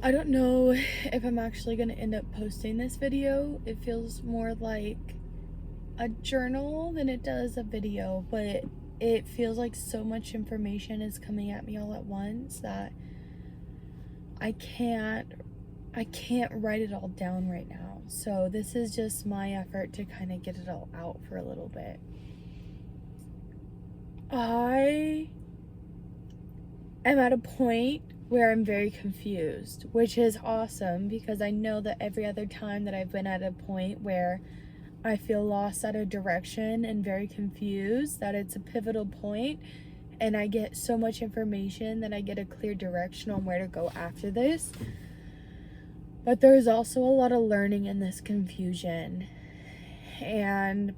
I don't know if I'm actually going to end up posting this video. It feels more like a journal than it does a video, but it feels like so much information is coming at me all at once that I can't write it all down right now. So this is just my effort to kind of get it all out for a little bit. I am at a point where I'm very confused, which is awesome because I know that every other time that I've been at a point where I feel lost out of direction and very confused, that it's a pivotal point and I get so much information that I get a clear direction on where to go after this. But there's also a lot of learning in this confusion, and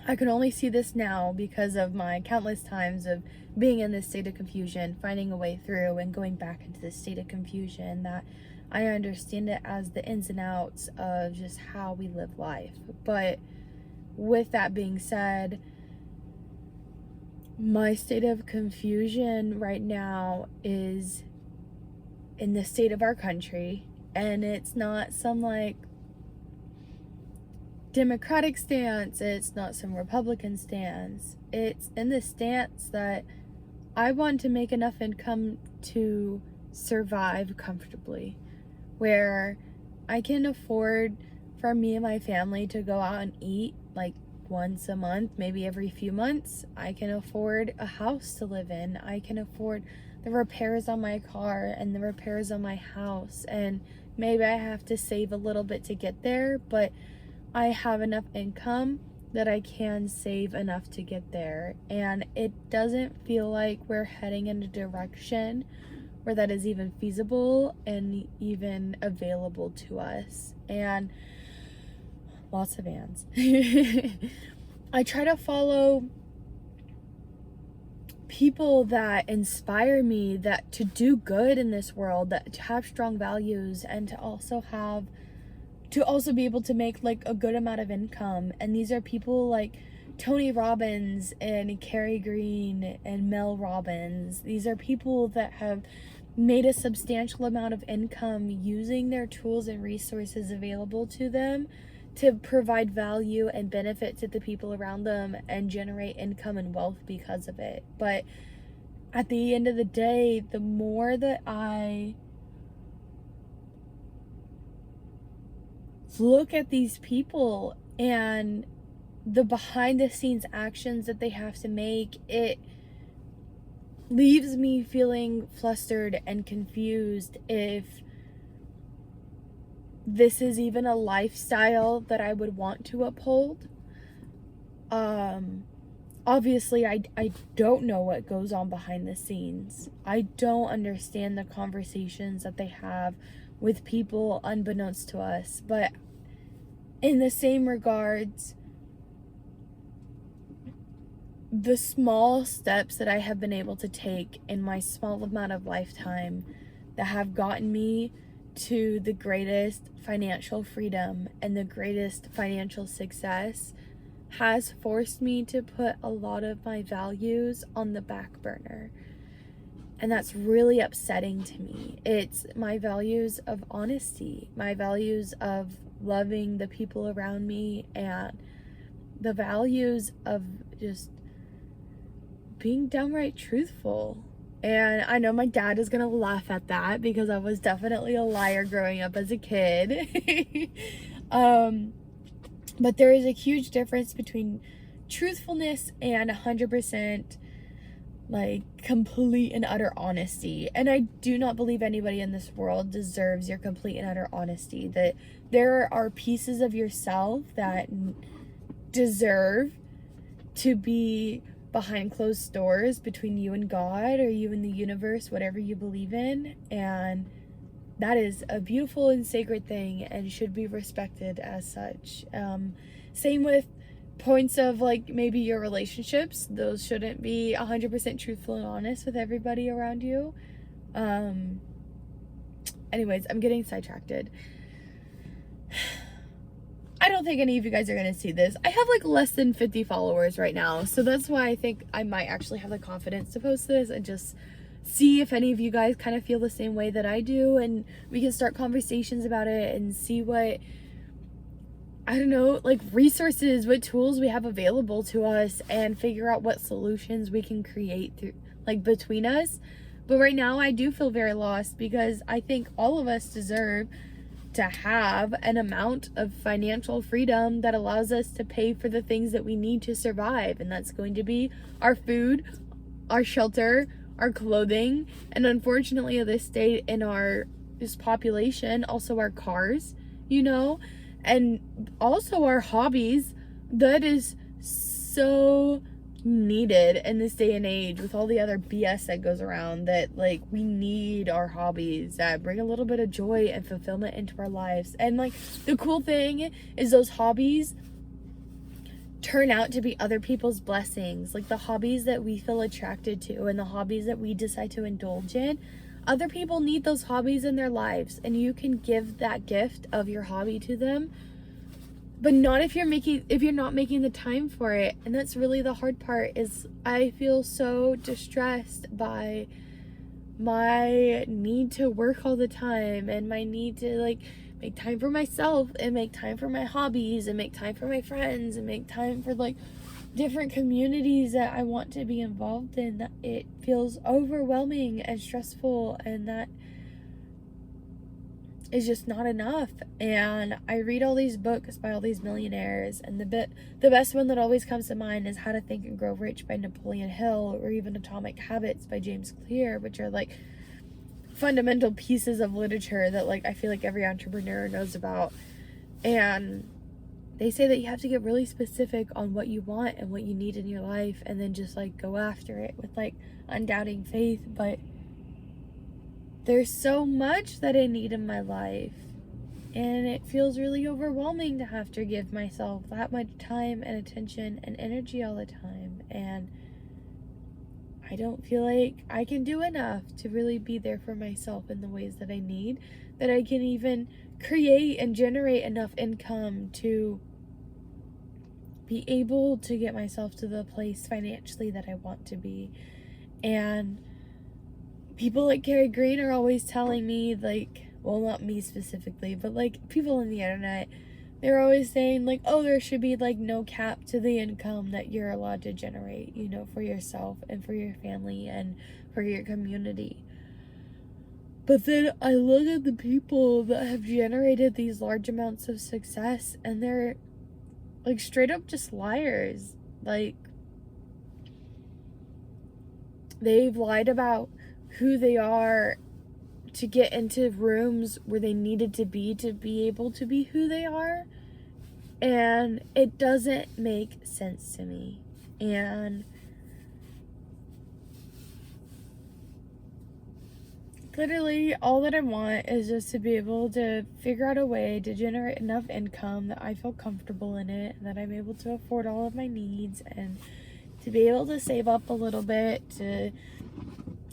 I can only see this now because of my countless times of being in this state of confusion, finding a way through, and going back into this state of confusion, that I understand it as the ins and outs of just how we live life. But with that being said, my state of confusion right now is in the state of our country, and it's not some like Democratic stance, it's not some Republican stance. It's in the stance that I want to make enough income to survive comfortably, where I can afford for me and my family to go out and eat like once a month, maybe every few months. I can afford a house to live in. I can afford the repairs on my car and the repairs on my house, and maybe I have to save a little bit to get there, but I have enough income that I can save enough to get there. And it doesn't feel like we're heading in a direction where that is even feasible and even available to us. And lots of ands. I try to follow people that inspire me, that to do good in this world, that to have strong values, and to also be able to make like a good amount of income. And these are people like Tony Robbins and Carrie Green and Mel Robbins. These are people that have made a substantial amount of income using their tools and resources available to them to provide value and benefit to the people around them and generate income and wealth because of it. But at the end of the day, the more that I look at these people and the behind the scenes actions that they have to make, it leaves me feeling flustered and confused if this is even a lifestyle that I would want to uphold. Obviously I don't know what goes on behind the scenes. I don't understand the conversations that they have with people unbeknownst to us, but in the same regards, the small steps that I have been able to take in my small amount of lifetime that have gotten me to the greatest financial freedom and the greatest financial success has forced me to put a lot of my values on the back burner. And that's really upsetting to me. It's my values of honesty, my values of loving the people around me, and the values of just being downright truthful. And I know my dad is gonna laugh at that because I was definitely a liar growing up as a kid. But there is a huge difference between truthfulness and 100% like complete and utter honesty. And I do not believe anybody in this world deserves your complete and utter honesty. That there are pieces of yourself that deserve to be behind closed doors between you and God, or you and the universe, whatever you believe in. And that is a beautiful and sacred thing and should be respected as such. Same with points of like maybe your relationships. Those shouldn't be 100% truthful and honest with everybody around you. Anyways, I'm getting sidetracked. I don't think any of you guys are gonna see this. I have like less than 50 followers right now, so that's why I think I might actually have the confidence to post this and just see if any of you guys kind of feel the same way that I do, and we can start conversations about it and see what, I don't know, like resources, what tools we have available to us, and figure out what solutions we can create through, like, between us. But right now I do feel very lost, because I think all of us deserve to have an amount of financial freedom that allows us to pay for the things that we need to survive. And that's going to be our food, our shelter, our clothing, and unfortunately at this state in our this population, also our cars, you know, and also our hobbies. That is so needed in this day and age with all the other BS that goes around, that like we need our hobbies that bring a little bit of joy and fulfillment into our lives. And like the cool thing is those hobbies turn out to be other people's blessings. Like the hobbies that we feel attracted to and the hobbies that we decide to indulge in, other people need those hobbies in their lives, and you can give that gift of your hobby to them, but not if you're not making the time for it. And that's really the hard part. Is I feel so distressed by my need to work all the time, and my need to like make time for myself, and make time for my hobbies, and make time for my friends, and make time for like different communities that I want to be involved in. That it feels overwhelming and stressful, and that is just not enough. And I read all these books by all these millionaires, and the best one that always comes to mind is How to Think and Grow Rich by Napoleon Hill, or even Atomic Habits by James Clear, which are like fundamental pieces of literature that like I feel like every entrepreneur knows about. And they say that you have to get really specific on what you want and what you need in your life, and then just like go after it with like undoubting faith. But there's so much that I need in my life, and it feels really overwhelming to have to give myself that much time and attention and energy all the time. And I don't feel like I can do enough to really be there for myself in the ways that I need, that I can even create and generate enough income to be able to get myself to the place financially that I want to be. And people like Gary Green are always telling me, like, well, not me specifically, but like people on the internet, they're always saying like, oh, there should be like no cap to the income that you're allowed to generate, you know, for yourself and for your family and for your community. But then I look at the people that have generated these large amounts of success, and they're like straight up just liars. Like, they've lied about who they are to get into rooms where they needed to be able to be who they are. And it doesn't make sense to me. And literally all that I want is just to be able to figure out a way to generate enough income that I feel comfortable in it, and that I'm able to afford all of my needs, and to be able to save up a little bit to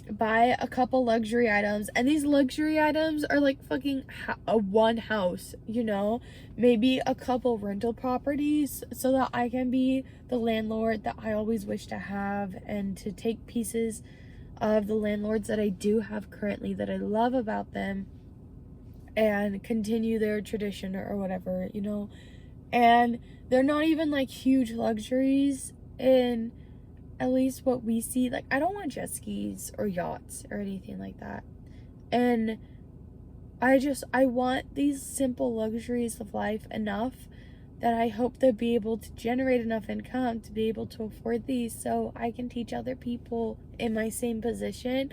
buy a couple luxury items. And these luxury items are like fucking one house, you know, maybe a couple rental properties, so that I can be the landlord that I always wish to have, and to take pieces of the landlords that I do have currently that I love about them and continue their tradition or whatever, you know. And they're not even like huge luxuries in at least what we see. Like, I don't want jet skis or yachts or anything like that. And I want these simple luxuries of life enough that I hope to be able to generate enough income to be able to afford these, so I can teach other people in my same position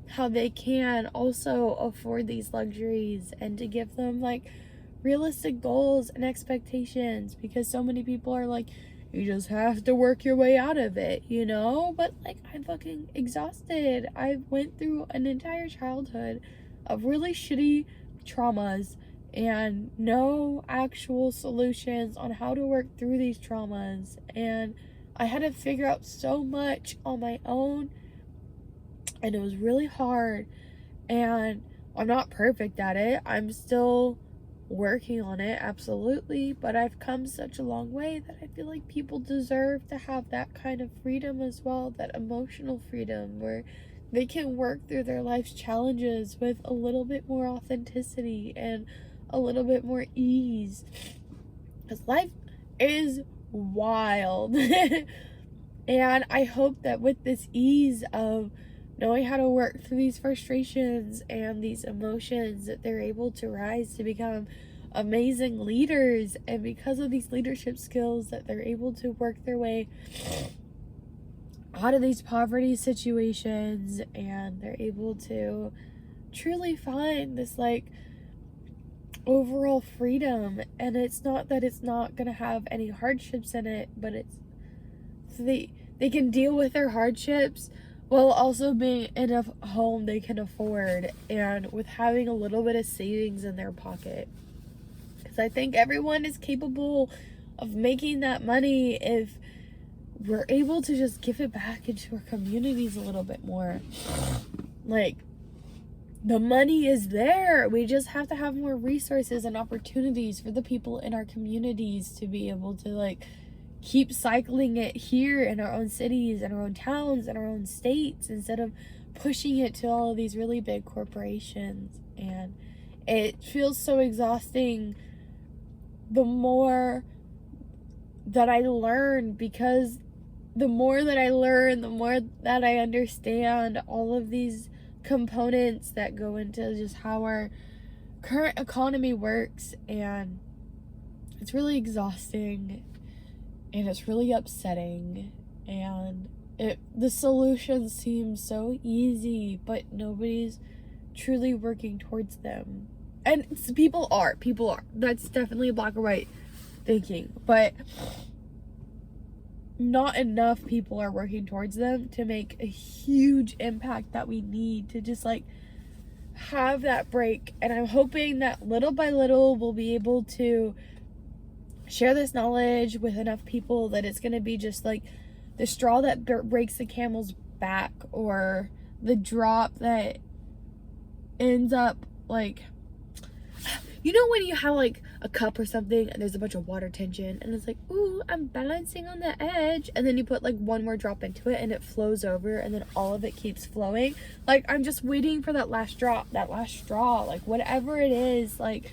how they can also afford these luxuries, and to give them like realistic goals and expectations, because so many people are like, you just have to work your way out of it, you know. But like, I'm fucking exhausted. I went through an entire childhood of really shitty traumas and no actual solutions on how to work through these traumas, and I had to figure out so much on my own, and it was really hard. And I'm not perfect at it. I'm still working on it, absolutely, but I've come such a long way that I feel like people deserve to have that kind of freedom as well, that emotional freedom where they can work through their life's challenges with a little bit more authenticity and a little bit more ease. Because life is wild. And I hope that with this ease of knowing how to work through these frustrations and these emotions, that they're able to rise to become amazing leaders. And because of these leadership skills, that they're able to work their way out of these poverty situations, and they're able to truly find this like overall freedom. And it's not that it's not gonna have any hardships in it, but it's they can deal with their hardships while also being in a home they can afford, and with having a little bit of savings in their pocket. Because I think everyone is capable of making that money if we're able to just give it back into our communities a little bit more. Like, the money is there. We just have to have more resources and opportunities for the people in our communities to be able to like keep cycling it here in our own cities and our own towns and our own states, instead of pushing it to all of these really big corporations. And it feels so exhausting the more that I learn, because the more that I learn, the more that I understand all of these components that go into just how our current economy works. And it's really exhausting, and it's really upsetting, and the solutions seem so easy, but nobody's truly working towards them. And people are. That's definitely black or white thinking, but not enough people are working towards them to make a huge impact that we need to just like have that break. And I'm hoping that little by little we'll be able to share this knowledge with enough people that it's going to be just like the straw that breaks the camel's back, or the drop that ends up like, you know when you have like a cup or something and there's a bunch of water tension and it's like, ooh, I'm balancing on the edge, and then you put like one more drop into it and it flows over, and then all of it keeps flowing. Like, I'm just waiting for that last drop, that last straw, like whatever it is. Like,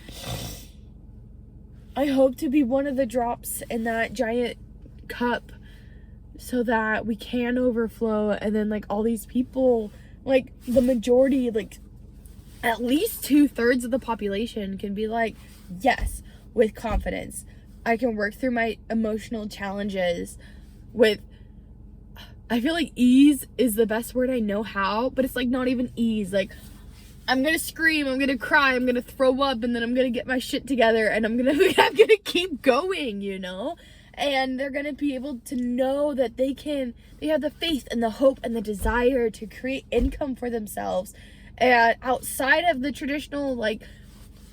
I hope to be one of the drops in that giant cup so that we can overflow, and then like all these people, like the majority, like at least 2/3 of the population can be like, yes, with confidence, I can work through my emotional challenges with, I feel like ease is the best word I know how, but it's like not even ease. Like, I'm gonna scream, I'm gonna cry, I'm gonna throw up, and then I'm gonna get my shit together, and I'm gonna keep going, you know? And they're gonna be able to know that they have the faith and the hope and the desire to create income for themselves, and outside of the traditional like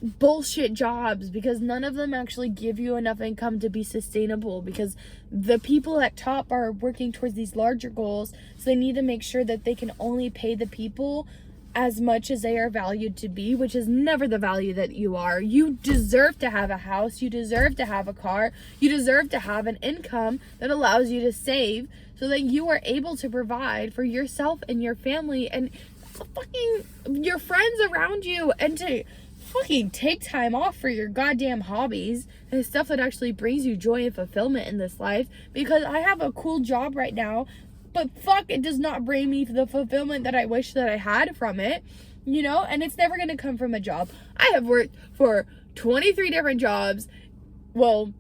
bullshit jobs, because none of them actually give you enough income to be sustainable, because the people at top are working towards these larger goals, so they need to make sure that they can only pay the people as much as they are valued to be, which is never the value that you are. You deserve to have a house, you deserve to have a car, you deserve to have an income that allows you to save so that you are able to provide for yourself and your family and fucking your friends around you, and to fucking take time off for your goddamn hobbies and stuff that actually brings you joy and fulfillment in this life. Because I have a cool job right now, but fuck, it does not bring me the fulfillment that I wish that I had from it, you know? And it's never gonna come from a job. I have worked for 23 different jobs. Well,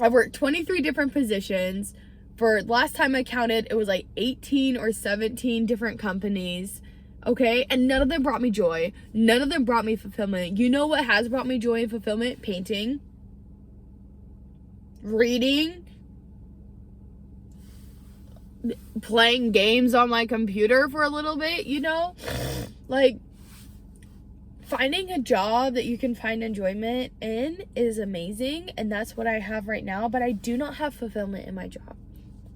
I've worked 23 different positions. For last time I counted, it was like 18 or 17 different companies. Okay, and none of them brought me joy. None of them brought me fulfillment. You know what has brought me joy and fulfillment? Painting, reading, playing games on my computer for a little bit, you know? Like, finding a job that you can find enjoyment in is amazing, and that's what I have right now, but I do not have fulfillment in my job.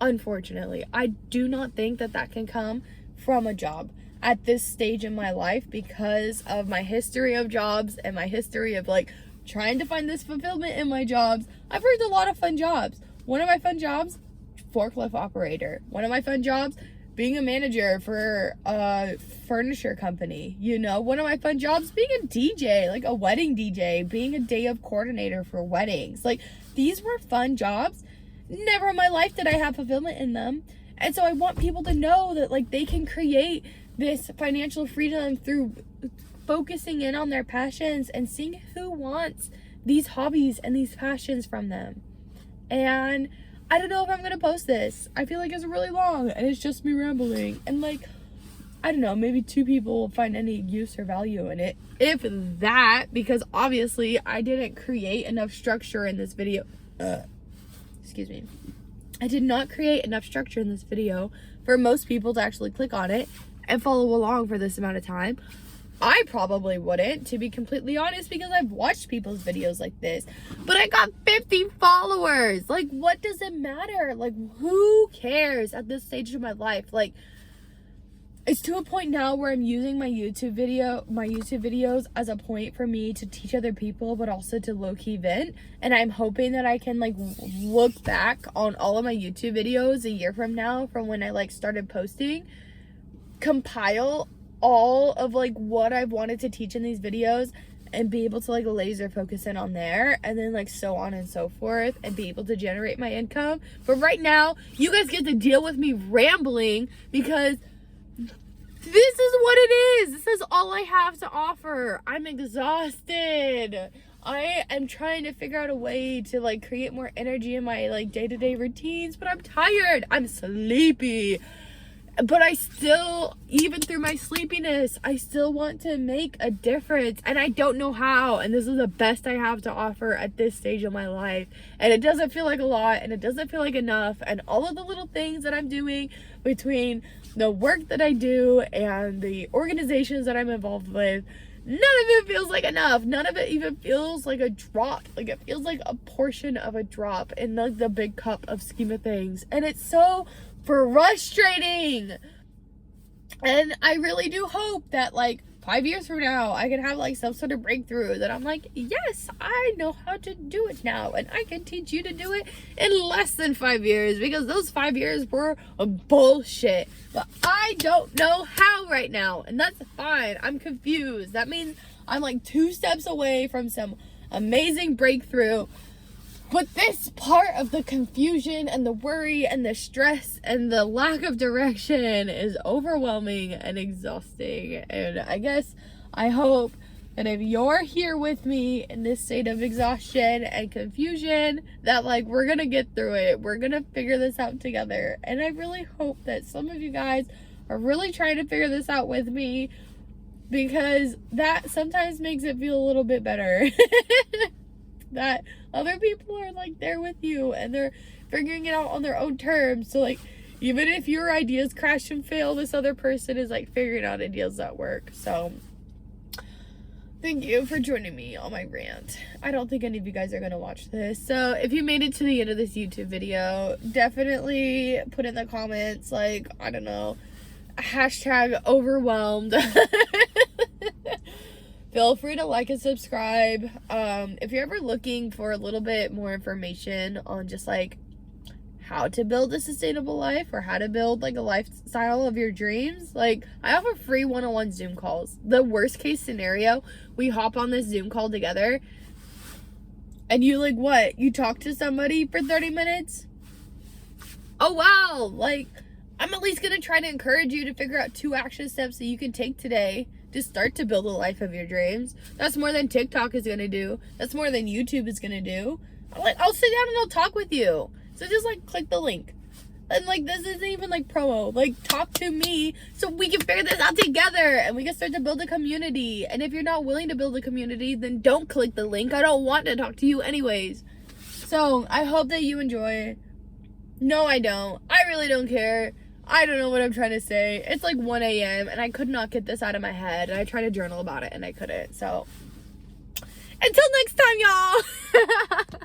Unfortunately, I do not think that that can come from a job at this stage in my life, because of my history of jobs and my history of like trying to find this fulfillment in my jobs. I've worked a lot of fun jobs. One of my fun jobs, forklift operator. One of my fun jobs, being a manager for a furniture company. You know, one of my fun jobs being a DJ, like a wedding DJ, being a day of coordinator for weddings. Like, these were fun jobs. Never in my life did I have fulfillment in them. And so I want people to know that, like, they can create this financial freedom through focusing in on their passions and seeing who wants these hobbies and these passions from them. And I don't know if I'm going to post this. I feel like it's really long and it's just me rambling. And, like, I don't know, maybe 2 people will find any use or value in it. If that, because obviously I didn't create enough structure in this video. Excuse me. I did not create enough structure in this video for most people to actually click on it and follow along for this amount of time. I probably wouldn't, to be completely honest, because I've watched people's videos like this. But I got 50 followers. Like, what does it matter? Like, who cares at this stage of my life? Like, it's to a point now where I'm using my YouTube videos as a point for me to teach other people, but also to low-key vent. And I'm hoping that I can, like, look back on all of my YouTube videos a year from now, from when I, like, started posting, compile all of, like, what I've wanted to teach in these videos, and be able to, like, laser focus in on there, and then, like, so on and so forth, and be able to generate my income. But right now, you guys get to deal with me rambling, because this is what it is. This is all I have to offer. I'm exhausted. I am trying to figure out a way to, like, create more energy in my, like, day-to-day routines, but I'm tired. I'm sleepy. But I still, even through my sleepiness, I still want to make a difference, and I don't know how, and this is the best I have to offer at this stage of my life, and it doesn't feel like a lot, and it doesn't feel like enough, and all of the little things that I'm doing between the work that I do and the organizations that I'm involved with, none of it feels like enough. None of it even feels like a drop. Like, it feels like a portion of a drop in, like, the big cup of scheme of things, and it's so frustrating. And I really do hope that, like, 5 years from now, I can have, like, some sort of breakthrough that I'm like, yes, I know how to do it now, and I can teach you to do it in less than 5 years, because those 5 years were bullshit. But I don't know how right now, and that's fine. I'm confused. That means I'm, like, 2 steps away from some amazing breakthrough. But this part of the confusion and the worry and the stress and the lack of direction is overwhelming and exhausting. And I hope that if you're here with me in this state of exhaustion and confusion, that, like, we're gonna get through it. We're gonna figure this out together. And I really hope that some of you guys are really trying to figure this out with me, because that sometimes makes it feel a little bit better. That other people are, like, there with you, and they're figuring it out on their own terms. So, like, even if your ideas crash and fail, this other person is, like, figuring out ideas that work. So thank you for joining me on my rant. I don't think any of you guys are gonna watch this, so if you made it to the end of this YouTube video, definitely put in the comments, like, I don't know, hashtag overwhelmed. Feel free to like and subscribe. If you're ever looking for a little bit more information on just, like, how to build a sustainable life, or how to build, like, a lifestyle of your dreams, like, I offer free one-on-one Zoom calls. The worst case scenario, we hop on this Zoom call together, and you, like, what? You talk to somebody for 30 minutes? Oh, wow. Like, I'm at least gonna try to encourage you to figure out 2 action steps that you can take today to start to build a life of your dreams. That's more than TikTok is gonna do. That's more than YouTube is gonna do. I'll sit down and I'll talk with you. So just, like, click the link. And, like, this isn't even, like, promo. Like, talk to me so we can figure this out together, and we can start to build a community. And if you're not willing to build a community, then don't click the link. I don't want to talk to you anyways. So I hope that you enjoy. No, I don't. I really don't care. I don't know what I'm trying to say. It's like 1 a.m. and I could not get this out of my head, and I tried to journal about it and I couldn't. So until next time, y'all.